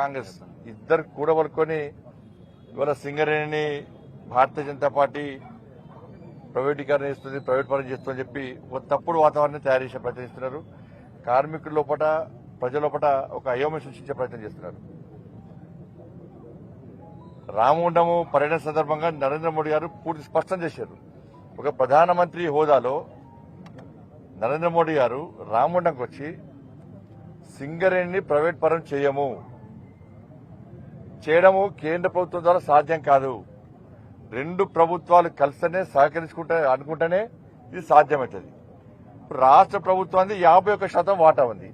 కాంగ్రెస్ ఇద్దరు కూడబలుకొని ఇవాళ సింగరేణిని భారతీయ జనతా పార్టీ ప్రైవేటీకరణ చేస్తుంది, ప్రైవేట్ పరం చేస్తుందని చెప్పి ఒక తప్పుడు వాతావరణాన్ని తయారు చేసే ప్రయత్నం చేస్తున్నారు. కార్మికుల లోపల ప్రజల లోపల ఒక అయోమయం సృష్టించే ప్రయత్నం చేస్తున్నారు. రామగుండము పర్యటన సందర్భంగా నరేంద్ర మోడీ గారు పూర్తి స్పష్టం చేశారు. ఒక ప్రధానమంత్రి హోదాలో నరేంద్ర మోడీ గారు రామగుండంకి వచ్చి సింగరేణిని ప్రైవేట్ పరం చేయడము కేంద్ర ప్రభుత్వం ద్వారా సాధ్యం కాదు. రెండు ప్రభుత్వాలు కలిసినే అనుకుంటేనే ఇది సాధ్యమవుతుంది. ఇప్పుడు రాష్ట్ర ప్రభుత్వానికి 51% వాటా ఉంది,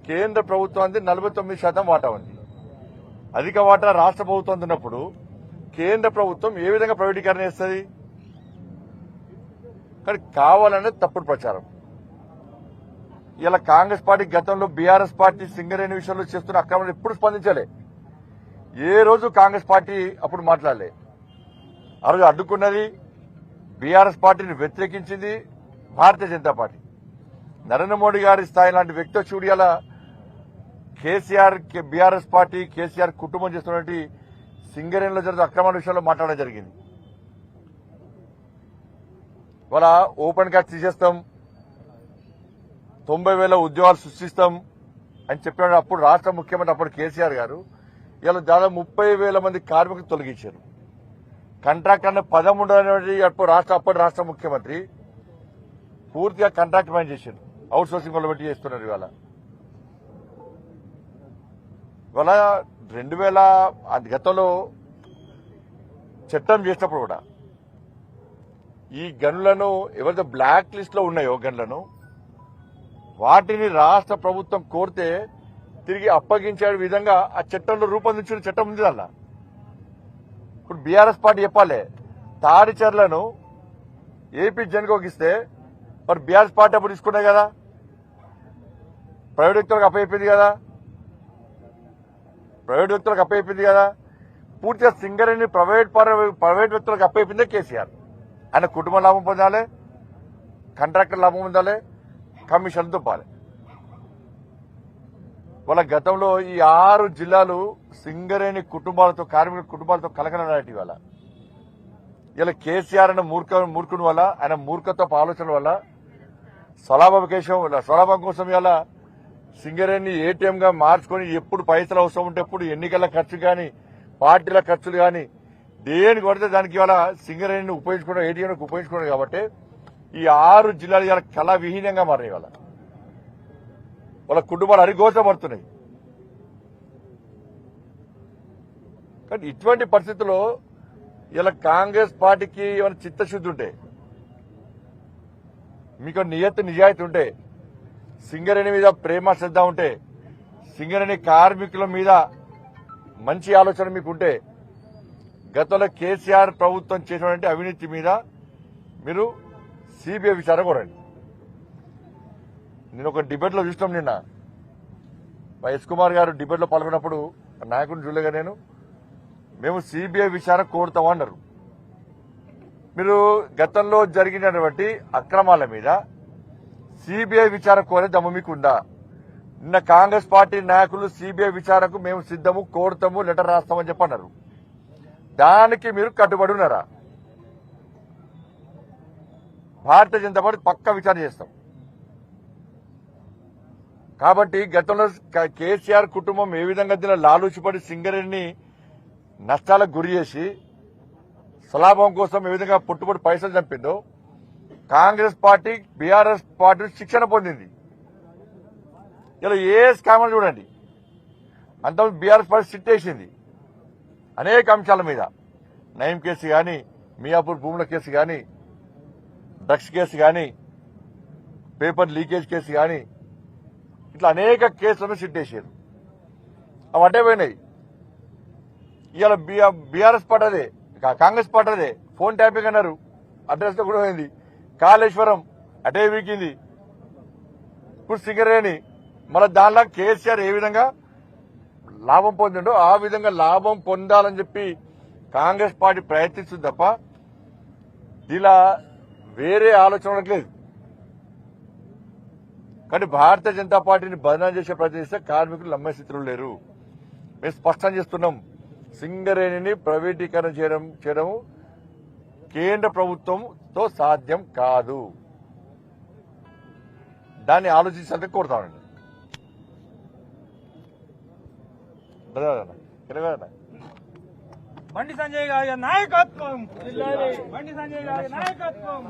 కేంద్ర ప్రభుత్వానికి 49% వాటా ఉంది. అధిక వాటా రాష్ట్ర ప్రభుత్వం ఉన్నప్పుడు కేంద్ర ప్రభుత్వం ఏ విధంగా ప్రైవేటీకరణ చేస్తుంది? కానీ కావాలనేది తప్పుడు ప్రచారం. ఇలా కాంగ్రెస్ పార్టీ గతంలో బీఆర్ఎస్ పార్టీ సింగరేణి విషయంలో చేస్తున్న అక్రమాలు ఎప్పుడు స్పందించలే. ఏ రోజు కాంగ్రెస్ పార్టీ అప్పుడు మాట్లాడలే. ఆ రోజు అడ్డుకున్నది బీఆర్ఎస్ పార్టీని వ్యతిరేకించింది భారతీయ జనతా పార్టీ. నరేంద్ర మోడీ గారి స్థాయి లాంటి వ్యక్తి చూడియాల కేసీఆర్ బీఆర్ఎస్ పార్టీ కేసీఆర్ కుటుంబం చేస్తున్నటువంటి సింగరేణిలో జరుగుతున్న అక్రమాల విషయంలో మాట్లాడడం జరిగింది. వాళ్ళ ఓపెన్ క్యాచ్ తీసేస్తాం, 90,000 ఉద్యోగాలు సృష్టిస్తాం అని చెప్పిన అప్పుడు రాష్ట్ర ముఖ్యమంత్రి అప్పుడు కేసీఆర్ గారు ఇలా దాదాపు 30,000 మంది కార్మికులు తొలగించారు. కాంట్రాక్ట్ అనే పదం ఉండని అప్పటి రాష్ట్ర ముఖ్యమంత్రి పూర్తిగా కాంట్రాక్ట్ మైండ్ చేశారు. అవుట్ సోర్సింగ్ వాళ్ళు పెట్టి చేస్తున్నారు. ఇవాళ 2000 గతంలో చట్టం చేసినప్పుడు కూడా ఈ గనులను ఎవరైతే బ్లాక్ లిస్ట్ లో ఉన్నాయో గనులను వాటిని రాష్ట్ర ప్రభుత్వం కోరితే తిరిగి అప్పగించే విధంగా ఆ చట్టంలో రూపొందించిన చట్టం ఉంది. అలా ఇప్పుడు బీఆర్ఎస్ పార్టీ చెప్పాలి, తాడిచర్లను ఏపీ జన్కోకి ఇస్తే మరి బీఆర్ఎస్ పార్టీ అప్పుడు తీసుకున్నాయి కదా, ప్రైవేట్ వ్యక్తులకు అప్పయిపోయింది కదా, పూర్తిగా సింగరేణి ప్రైవేట్ వ్యక్తులకు అప్పయిపోయిందే కేసీఆర్. ఆయన కుటుంబ లాభం పొందాలి, కాంట్రాక్టర్ లాభం పొందాలి, కమిషన్ దుప్పాలి. వాళ్ళ గతంలో ఈ 6 జిల్లాలు సింగరేణి కుటుంబాలతో కార్మికుల కుటుంబాలతో కలకలనాటి వాళ్ళ ఇలా కేసీఆర్ అనే మూర్ఖుని వల్ల ఆయన మూర్ఖత్వపు ఆలోచన వల్ల స్వలాభం కోసం ఇలా సింగరేణి ఏటీఎం గా మార్చుకొని ఎప్పుడు పైసలు అవసరం ఉంటే ఎప్పుడు ఎన్నికల ఖర్చు కానీ పార్టీల ఖర్చులు కానీ దేని కొడితే దానికి ఇవాళ సింగరేణిని ఉపయోగించుకోవడం ఏటీఎం ఉపయోగించుకోవడం కాబట్టి ఈ 6 జిల్లాలు ఇలా కళా విహీనంగా మారాయి. వాళ్ళ కుటుంబాలు అరిగోచబడుతున్నాయి. కానీ ఇటువంటి పరిస్థితుల్లో ఇలా కాంగ్రెస్ పార్టీకి ఏమైనా చిత్తశుద్ధి ఉంటే, మీకు నిజాయితీ ఉంటే, సింగరేణి మీద ప్రేమ శ్రద్ధ ఉంటే, సింగరేణి కార్మికుల మీద మంచి ఆలోచన మీకుంటే గతంలో కేసీఆర్ ప్రభుత్వం చేసినటువంటి అవినీతి మీద మీరు సిబిఐ విచారణ కోరండి. నేను ఒక డిబేట్ లో చూసినాం నిన్న, ఎస్ కుమార్ గారు డిబేట్ లో పాల్గొన్నప్పుడు నాయకుడిని చూడలేగా మేము సిబిఐ విచారణ కోరుతామన్నారు. మీరు గతంలో జరిగినటువంటి అక్రమాల మీద సిబిఐ విచారణ కోరే దమ్ము మీకుందా? నిన్న కాంగ్రెస్ పార్టీ నాయకులు సిబిఐ విచారణకు మేము సిద్దము, కోరుతాము, లెటర్ రాస్తామని చెప్పన్నారు. దానికి మీరు కట్టుబడి ఉన్నారా? భారతీయ జనతా పార్టీ పక్కా విచారణ చేస్తాం. కాబట్టి గతంలో కేసీఆర్ కుటుంబం ఏ విధంగా దీనిలో లాలూచిపడి సింగరేణిని నష్టాలకు గురి చేసి స్వలాభం కోసం ఏ విధంగా పుట్టుబడి పైసలు చంపిందో కాంగ్రెస్ పార్టీ బీఆర్ఎస్ పార్టీ శిక్షణ పొందింది. ఇలా ఏ స్కామర్ చూడండి, అంత బీఆర్ఎస్ పార్టీ సిట్ వేసింది అనేక అంశాల మీద. నయం కేసు కానీ, మియాపూర్ భూముల కేసు కానీ, డ్రగ్స్ కేసు కానీ, పేపర్ లీకేజ్ కేసు కానీ, ఇట్లా అనేక కేసులను సిట్ వేసారు. అవి అడ్డే పోయినాయి. ఇవాళ బీఆర్ఎస్ పార్టీ అదే, కాంగ్రెస్ పార్టీ అదే ఫోన్ ట్యాపింగ్ అన్నారు, అడ్రస్ తో కూడా పోయింది. కాళేశ్వరం అటే వీకింది. ఇప్పుడు సింగరేణి మళ్ళీ దానిలో కేసీఆర్ ఏ విధంగా లాభం పొందిండో ఆ విధంగా లాభం పొందాలని చెప్పి కాంగ్రెస్ పార్టీ ప్రయత్నిస్తుంది తప్ప ఇలా వేరే ఆలోచన లేదు. కానీ భారతీయ జనతా పార్టీని బదనాం చేసే ప్రయత్నిస్తే కార్మికులు నమ్మే స్థితిలో లేరు. మేము స్పష్టం చేస్తున్నాం. సింగరేణిని ప్రైవేటీకరణ చేయడం కేంద్ర ప్రభుత్వంతో సాధ్యం కాదు. దాన్ని ఆలోచించాలని కోరుతామండి. బండి సంజయ్ గారి నాయకత్వం, బండి సంజయ్ గారి నాయకత్వం.